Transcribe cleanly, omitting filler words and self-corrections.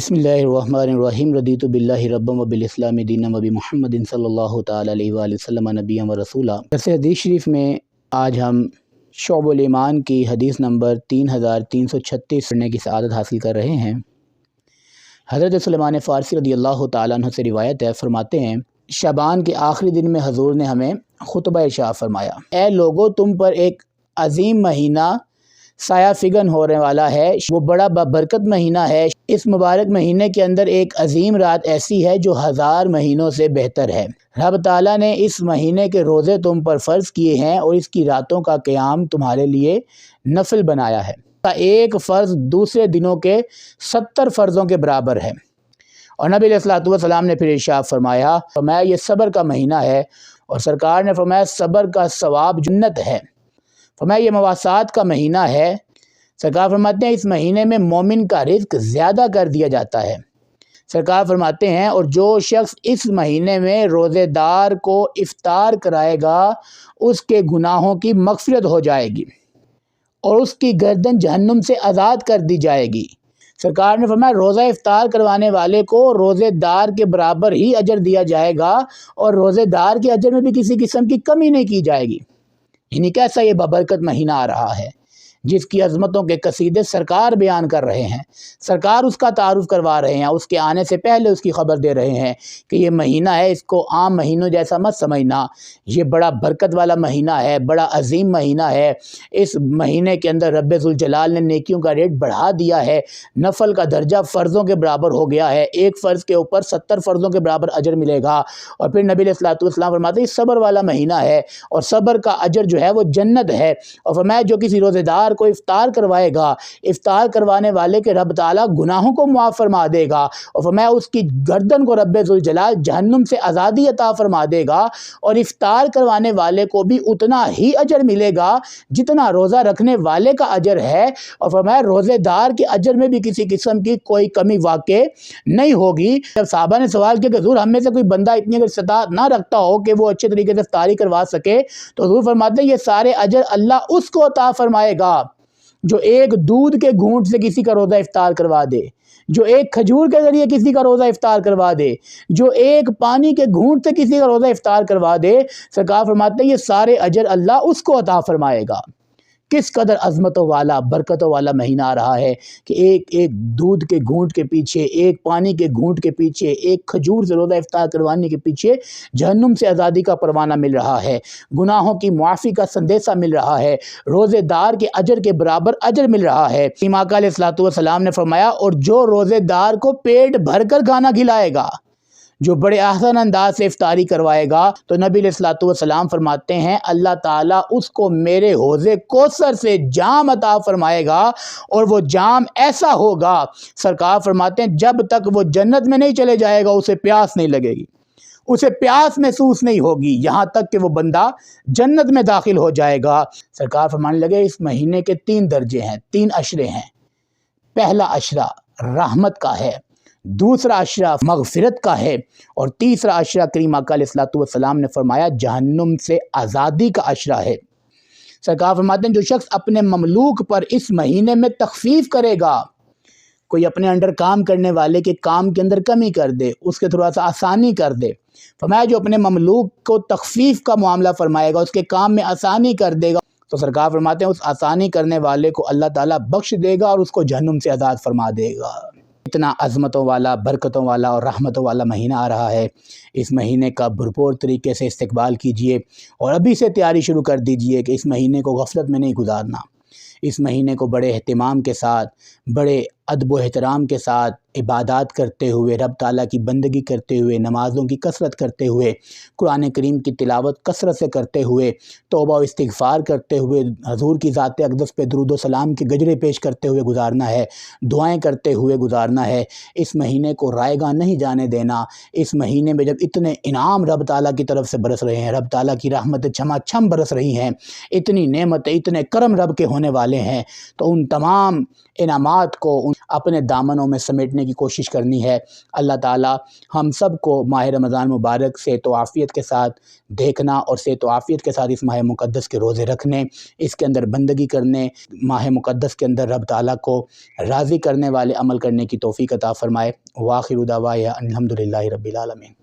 بسم اللہ الرحمن الرحیم رضیت باللہ ربا و بالاسلام دینا و بمحمد صلی اللہ تعالی علیہ وآلہ وسلم نبیا و رسولا۔ درس حدیث شریف میں آج ہم شعب الایمان کی حدیث نمبر 3336 پڑھنے کی سعادت حاصل کر رہے ہیں۔ حضرت سلیمان فارسی رضی اللہ تعالیٰ عنہ سے روایت ہے، فرماتے ہیں شعبان کے آخری دن میں حضور نے ہمیں خطبہ ارشاد فرمایا، اے لوگو تم پر ایک عظیم مہینہ سایہ فگن ہونے والا ہے، وہ بڑا بابرکت مہینہ ہے۔ اس مبارک مہینے کے اندر ایک عظیم رات ایسی ہے جو 1000 مہینوں سے بہتر ہے۔ رب تعالیٰ نے اس مہینے کے روزے تم پر فرض کیے ہیں اور اس کی راتوں کا قیام تمہارے لیے نفل بنایا ہے۔ ایک فرض دوسرے دنوں کے 70 فرضوں کے برابر ہے۔ اور نبی علیہ الصلوۃ والسلام نے پھر ارشاد فرمایا یہ صبر کا مہینہ ہے، اور سرکار نے فرمایا صبر کا ثواب جنت ہے۔ فرمایا یہ مواسات کا مہینہ ہے۔ سرکار فرماتے ہیں اس مہینے میں مومن کا رزق زیادہ کر دیا جاتا ہے۔ سرکار فرماتے ہیں اور جو شخص اس مہینے میں روزے دار کو افطار کرائے گا اس کے گناہوں کی مغفرت ہو جائے گی اور اس کی گردن جہنم سے آزاد کر دی جائے گی۔ سرکار نے فرمایا روزہ افطار کروانے والے کو روزے دار کے برابر ہی اجر دیا جائے گا اور روزے دار کے اجر میں بھی کسی قسم کی کمی نہیں کی جائے گی۔ یعنی کیسا یہ بابرکت مہینہ آ رہا ہے جس کی عظمتوں کے قصیدے سرکار بیان کر رہے ہیں، سرکار اس کا تعارف کروا رہے ہیں، اس کے آنے سے پہلے اس کی خبر دے رہے ہیں کہ یہ مہینہ ہے، اس کو عام مہینوں جیسا مت سمجھنا، یہ بڑا برکت والا مہینہ ہے، بڑا عظیم مہینہ ہے۔ اس مہینے کے اندر رب ذوالجلال نے نیکیوں کا ریٹ بڑھا دیا ہے، نفل کا درجہ فرضوں کے برابر ہو گیا ہے، ایک فرض کے اوپر 70 فرضوں کے برابر اجر ملے گا۔ اور پھر نبی علیہ الصلوۃ والسلام فرماتے ہیں یہ صبر والا مہینہ ہے اور صبر کا اجر جو ہے وہ جنت ہے۔ اور فرمایا جو کسی روزے دار کو افطار کروائے گا، افطار کروانے والے کے رب تعالیٰ گناہوں کو معاف فرما دے گا، اور فرمایا اس کی گردن کو رب ذوالجلال جہنم سے آزادی عطا فرما دے گا، اور افطار کروانے والے کو بھی اتنا ہی اجر ملے گا جتنا روزہ رکھنے والے کا اجر ہے۔ اور فرمایا روزے دار کے اجر میں بھی کسی قسم کی کوئی کمی واقع نہیں ہوگی۔ جب صحابہ نے سوال کیا کہ حضور ہم میں سے کوئی بندہ اتنی اگر استطاعت نہ رکھتا ہو کہ وہ اچھے طریقے سے افطاری کروا سکے، تو حضور فرماتے ہیں یہ سارے اجر اللہ اس کو عطا فرمائے گا جو ایک دودھ کے گھونٹ سے کسی کا روزہ افطار کروا دے، جو ایک کھجور کے ذریعے کسی کا روزہ افطار کروا دے، جو ایک پانی کے گھونٹ سے کسی کا روزہ افطار کروا دے۔ سرکار فرماتے ہیں یہ سارے اجر اللہ اس کو عطا فرمائے گا۔ کس قدر عظمتوں والا برکتوں والا مہینہ آ رہا ہے کہ ایک دودھ کے گھونٹ کے پیچھے، ایک پانی کے گھونٹ کے پیچھے، ایک کھجور سے روزہ افطار کروانے کے پیچھے جہنم سے آزادی کا پروانہ مل رہا ہے، گناہوں کی معافی کا سندیسہ مل رہا ہے، روزے دار کے اجر کے برابر اجر مل رہا ہے۔ امام آقا علیہ الصلوۃ والسلام نے فرمایا اور جو روزے دار کو پیٹ بھر کر کھانا کھلائے گا، جو بڑے احسن انداز سے افطاری کروائے گا، تو نبی علیہ الصلوۃ والسلام فرماتے ہیں اللہ تعالیٰ اس کو میرے حوض کوثر سے جام عطا فرمائے گا، اور وہ جام ایسا ہوگا، سرکار فرماتے ہیں جب تک وہ جنت میں نہیں چلے جائے گا اسے پیاس نہیں لگے گی، اسے پیاس محسوس نہیں ہوگی یہاں تک کہ وہ بندہ جنت میں داخل ہو جائے گا۔ سرکار فرمانے لگے اس مہینے کے 3 درجے ہیں، 3 عشرے ہیں۔ پہلا عشرہ رحمت کا ہے، دوسرا عشرہ مغفرت کا ہے، اور تیسرا عشرہ کریم آقا علیہ الصلوۃ والسلام نے فرمایا جہنم سے آزادی کا عشرہ ہے۔ سرکار فرماتے ہیں جو شخص اپنے مملوک پر اس مہینے میں تخفیف کرے گا، کوئی اپنے انڈر کام کرنے والے کے کام کے اندر کمی کر دے، اس کے تھوڑا سا آسانی کر دے، فرمایا جو اپنے مملوک کو تخفیف کا معاملہ فرمائے گا، اس کے کام میں آسانی کر دے گا، تو سرکار فرماتے ہیں اس آسانی کرنے والے کو اللہ تعالیٰ بخش دے گا اور اس کو جہنم سے آزاد فرما دے گا۔ اتنا عظمتوں والا، برکتوں والا اور رحمتوں والا مہینہ آ رہا ہے، اس مہینے کا بھرپور طریقے سے استقبال کیجئے اور ابھی سے تیاری شروع کر دیجئے کہ اس مہینے کو غفلت میں نہیں گزارنا۔ اس مہینے کو بڑے اہتمام کے ساتھ، بڑے ادب و احترام کے ساتھ عبادات کرتے ہوئے، رب تعالیٰ کی بندگی کرتے ہوئے، نمازوں کی کثرت کرتے ہوئے، قرآن کریم کی تلاوت کثرت سے کرتے ہوئے، توبہ و استغفار کرتے ہوئے، حضور کی ذات اقدس پہ درود و سلام کے گجرے پیش کرتے ہوئے گزارنا ہے، دعائیں کرتے ہوئے گزارنا ہے۔ اس مہینے کو رائے گاہ نہیں جانے دینا۔ اس مہینے میں جب اتنے انعام رب تعالیٰ کی طرف سے برس رہے ہیں، رب تعالیٰ کی رحمتیں چھما چھم برس رہی ہیں، اتنی نعمتیں، اتنے کرم رب کے ہونے والے والے ہیں، تو ان تمام انعامات کو اپنے دامنوں میں سمیٹنے کی کوشش کرنی ہے۔ اللہ تعالی ہم سب کو ماہ رمضان مبارک صحت و عافیت کے ساتھ دیکھنا اور صحت و عافیت کے ساتھ اس ماہ مقدس کے روزے رکھنے، اس کے اندر بندگی کرنے، ماہ مقدس کے اندر رب تعالیٰ کو راضی کرنے والے عمل کرنے کی توفیق عطا فرمائے۔ وآخر دعوانا الحمدللہ رب العالمین۔